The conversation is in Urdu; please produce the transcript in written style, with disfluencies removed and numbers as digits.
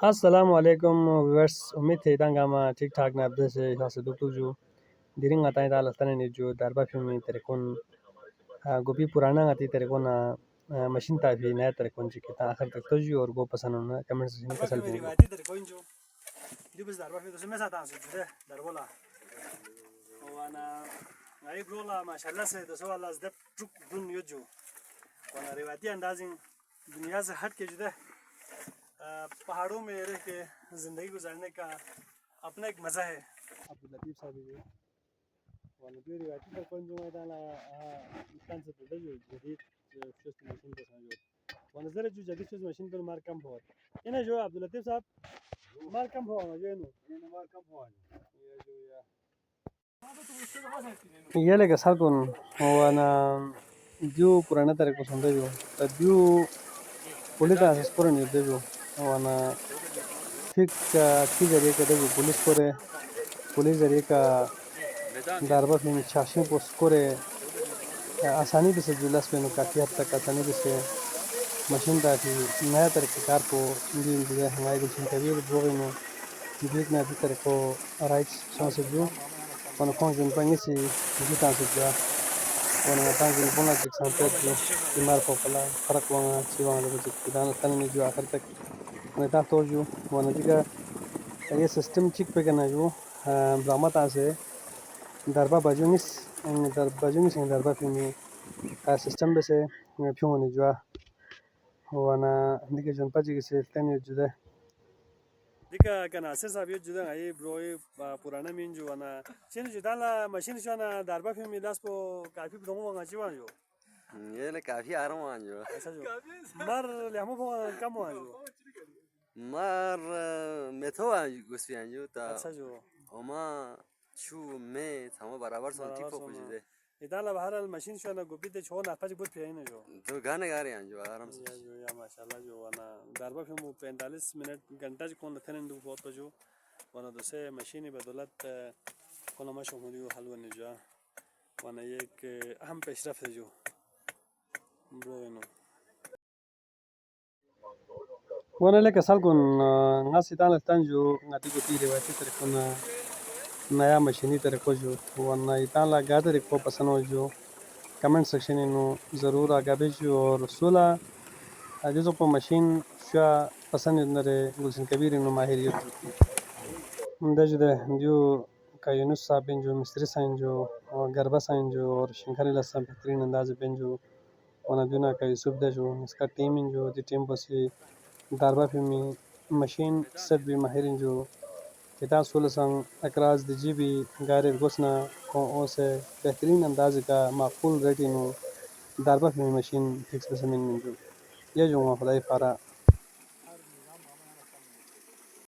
السلام علیکم ویورس، امید ہے تنگا ما ٹھیک ٹھاک نہ ابدے سے خاص دکتور جو دیرنگ آتا ہے تعالی تنے نے جو دربا فیمی تریکون گوپی پرانا آتی تریکون مشین تا بھی نیا تریکون چی کتا آخر تک تو جو اور گو پسند ہونا کمنٹ سے کسل بھی روایتی تریکون جو دی بس دربا فیمی تو سمے ساتھ آنسو جو دربولا وانا نائی برولا ماشاءاللہ سے تو سوال از دب ٹرک دن یو جو وانا روایتی اندازیں دنیا سے ہٹ کے جو دے پہاڑوں میں رہ کے زندگی گزارنے کا اپنا ایک مزہ ہے. عبداللطیف صاحب جو وانا جو روایتی پر کون جو میدان انسان سے تو جو جدید شوست مشین پر جو وانا ذرا جو جدید شوست مشین پر مار کم ہوا انہیں جو عبداللطیف صاحب مار کم ہوا جو انہوں مار کم ہوا یہ لے کے سال کن وانا جو پرانا طریقہ سنتے جو پولیتا اساس پورا نہیں دے جو وانا ٹھیک ذریعے کا دے جو پولیس ذریعے کا داربا فیمی چاشیں پوست کرے آسانی بھی سے جلس پہ کافی حد تک آسانی بھی سے مشین تا تھی نیا طریقہ کار کو دی انتظار ہنگائی گلشن کبیر بروغی نو جیت میں ابھی طریقہ رائٹس شان سے جو وانا کھونگ جن پنگی سی جیتان سے جو وانا تانگ جن پونا چک سانپیت جو بیمار پوپلا فرق وانا چی وانا لگو چک دانا تننی جو آخر تک وانا تا تو جو وانا دیگا یہ سسٹم چک پہ کنا جو برامت آسے دربا باجونگیس دربا فیمی سسٹم بسے پیوں ہونے جو وانا دیگا جن پاچی کسی تینی جو دے دیکھا کنا اسے صاحب یہ جدا ہے بروئی پرانا مین جو وانا چین جو دالا مشین جو وانا دربا فیمی لاس پو کافی بدونگو وانگا چی وان جو یہ لے کافی آرام وان جو ایسا جو مار لیامو پو کم وان جو مار میتھو وان گوسفی وان جو تا اچھا جو اوما چو میں تھامو برابر سون ٹیپو پوچھو دے ادالا بہرحال مشین شو نا گوپی تے چھو نا پاچی بود پیائینا جو تو گانے گا رہے ہیں جو آرام سے یا ماشاءاللہ جو وانا دربا فیمو 45 منٹ گھنٹہ جو کون لتھنن دو فوتو جو وانا دوسرے مشینی بدولت کون مشو ہولیو حلوہ نجوا وانا یہ ایک اہم پیشرفت ہے جو بروینو وانا لے کسال کن نا سیتان لفتان جو ناتی گوپی روایتی طریقوں نیا مشینی طریقوں جو وانا ایتان لا گا طریقوں پسنو جو کمنٹ سیکشن انو ضرور آگا بیجو اور سولا جزو پا مشین شا پسند نرے گلشن کبیر انو ماہر یوتو دے جو دے جو کایونس صاحب بین جو مستری سائن جو گربا سائن جو اور شنکھر اللہ صاحب بہترین انداز بین جو وانا دینا کا یوسف دے جو اس کا ٹیم ان جو دی ٹیم پسی داربا فیمی مشین سیٹ بھی ماہر ان جو کتا سول سنگ اکراز دی جی بھی گارر گسنا کو سے بہترین انداز کا معقول ریٹ انو داربا فیمی مشین فکس بسمین من جو یہ جو خدای پارا